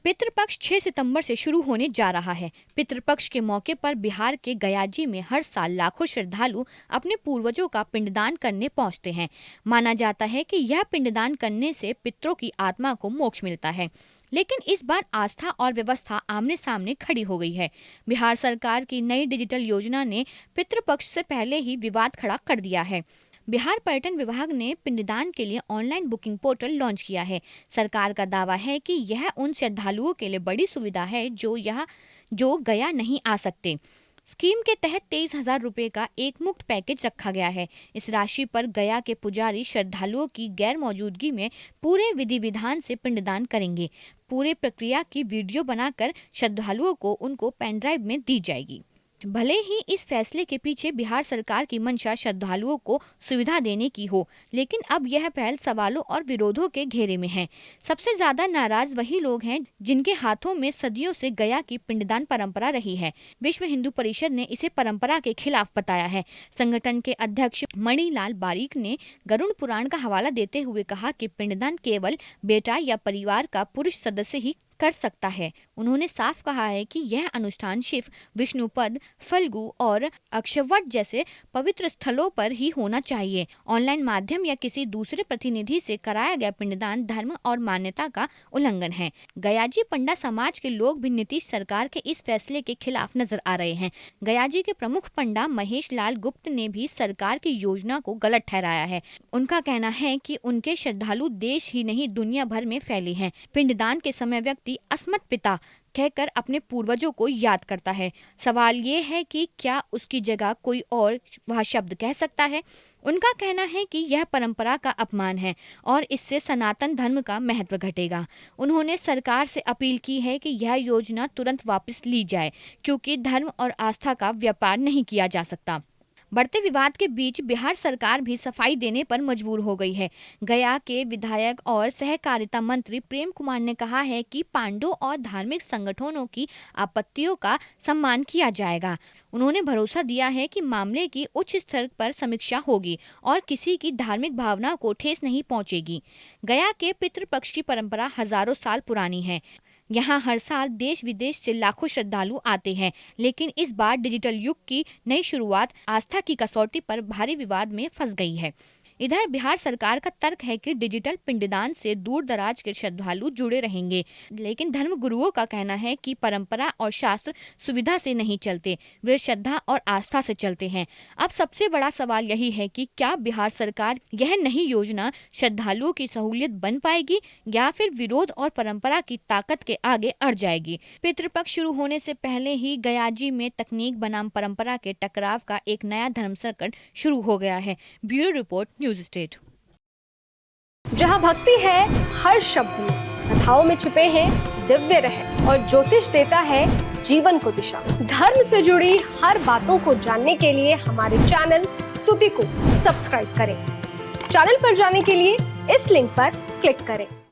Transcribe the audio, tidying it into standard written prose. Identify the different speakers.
Speaker 1: पितृपक्ष 6 सितंबर से शुरू होने जा रहा है। पितृपक्ष के मौके पर बिहार के गयाजी में हर साल लाखों श्रद्धालु अपने पूर्वजों का पिंडदान करने पहुंचते हैं। माना जाता है कि यह पिंडदान करने से पितरों की आत्मा को मोक्ष मिलता है। लेकिन इस बार आस्था और व्यवस्था आमने सामने खड़ी हो गई है। बिहार सरकार की नई डिजिटल योजना ने पितृपक्ष से पहले ही विवाद खड़ा कर दिया है। बिहार पर्यटन विभाग ने पिंडदान के लिए ऑनलाइन बुकिंग पोर्टल लॉन्च किया है। सरकार का दावा है कि यह उन श्रद्धालुओं के लिए बड़ी सुविधा है जो गया नहीं आ सकते। स्कीम के तहत 23,000 रुपए का एक मुफ्त पैकेज रखा गया है। इस राशि पर गया के पुजारी श्रद्धालुओं की गैर मौजूदगी में पूरे विधि विधान से पिंडदान करेंगे। पूरे प्रक्रिया की वीडियो बनाकर श्रद्धालुओं को उनको पेन ड्राइव में दी जाएगी। भले ही इस फैसले के पीछे बिहार सरकार की मंशा श्रद्धालुओं को सुविधा देने की हो, लेकिन अब यह पहल सवालों और विरोधों के घेरे में है। सबसे ज्यादा नाराज वही लोग हैं जिनके हाथों में सदियों से गया की पिंडदान परंपरा रही है। विश्व हिंदू परिषद ने इसे परंपरा के खिलाफ बताया है। संगठन के अध्यक्ष मणिलाल बारिक ने गरुड़ पुराण का हवाला देते हुए कहा कि पिंडदान केवल बेटा या परिवार का पुरुष सदस्य ही कर सकता है। उन्होंने साफ कहा है कि यह अनुष्ठान शिव, विष्णुपद, फल्गु और अक्षवट जैसे पवित्र स्थलों पर ही होना चाहिए। ऑनलाइन माध्यम या किसी दूसरे प्रतिनिधि से कराया गया पिंडदान धर्म और मान्यता का उल्लंघन है। गयाजी पंडा समाज के लोग भी नीतीश सरकार के इस फैसले के खिलाफ नजर आ रहे हैं। गयाजी के प्रमुख पंडा महेश लाल गुप्त ने भी सरकार की योजना को गलत ठहराया है। उनका कहना है कि उनके श्रद्धालु देश ही नहीं दुनिया भर में फैले हैं। पिंडदान के समय व्यक्ति अस्मत् पिता कहकर अपने पूर्वजों को याद करता है। सवाल ये है कि क्या उसकी जगह कोई और वह शब्द कह सकता है। उनका कहना है कि यह परंपरा का अपमान है और इससे सनातन धर्म का महत्व घटेगा। उन्होंने सरकार से अपील की है कि यह योजना तुरंत वापस ली जाए, क्योंकि धर्म और आस्था का व्यापार नहीं किया जा सकता। बढ़ते विवाद के बीच बिहार सरकार भी सफाई देने पर मजबूर हो गई है। गया के विधायक और सहकारिता मंत्री प्रेम कुमार ने कहा है कि पांडों और धार्मिक संगठनों की आपत्तियों का सम्मान किया जाएगा। उन्होंने भरोसा दिया है कि मामले की उच्च स्तर पर समीक्षा होगी और किसी की धार्मिक भावना को ठेस नहीं पहुंचेगी। गया के पितृपक्ष की परंपरा हजारों साल पुरानी है। यहाँ हर साल देश विदेश से लाखों श्रद्धालु आते हैं, लेकिन इस बार डिजिटल युग की नई शुरुआत आस्था की कसौटी पर भारी विवाद में फंस गई है। इधर बिहार सरकार का तर्क है कि डिजिटल पिंडदान से दूर दराज के श्रद्धालु जुड़े रहेंगे, लेकिन धर्म गुरुओं का कहना है कि परंपरा और शास्त्र सुविधा से नहीं चलते, वे श्रद्धा और आस्था से चलते हैं। अब सबसे बड़ा सवाल यही है कि क्या बिहार सरकार यह नई योजना श्रद्धालुओं की सहूलियत बन पाएगी या फिर विरोध और परंपरा की ताकत के आगे अड़ जाएगी। पितृपक्ष शुरू होने से पहले ही गयाजी में तकनीक बनाम परंपरा के टकराव का एक नया धर्म संकट शुरू हो गया है। Bureau report, news state.
Speaker 2: जहां भक्ति है हर शब्द में, कथाओं में छुपे हैं दिव्य रहस्य और ज्योतिष देता है जीवन को दिशा। धर्म से जुड़ी हर बातों को जानने के लिए हमारे चैनल स्तुति को सब्सक्राइब करें। चैनल पर जाने के लिए इस लिंक पर क्लिक करें।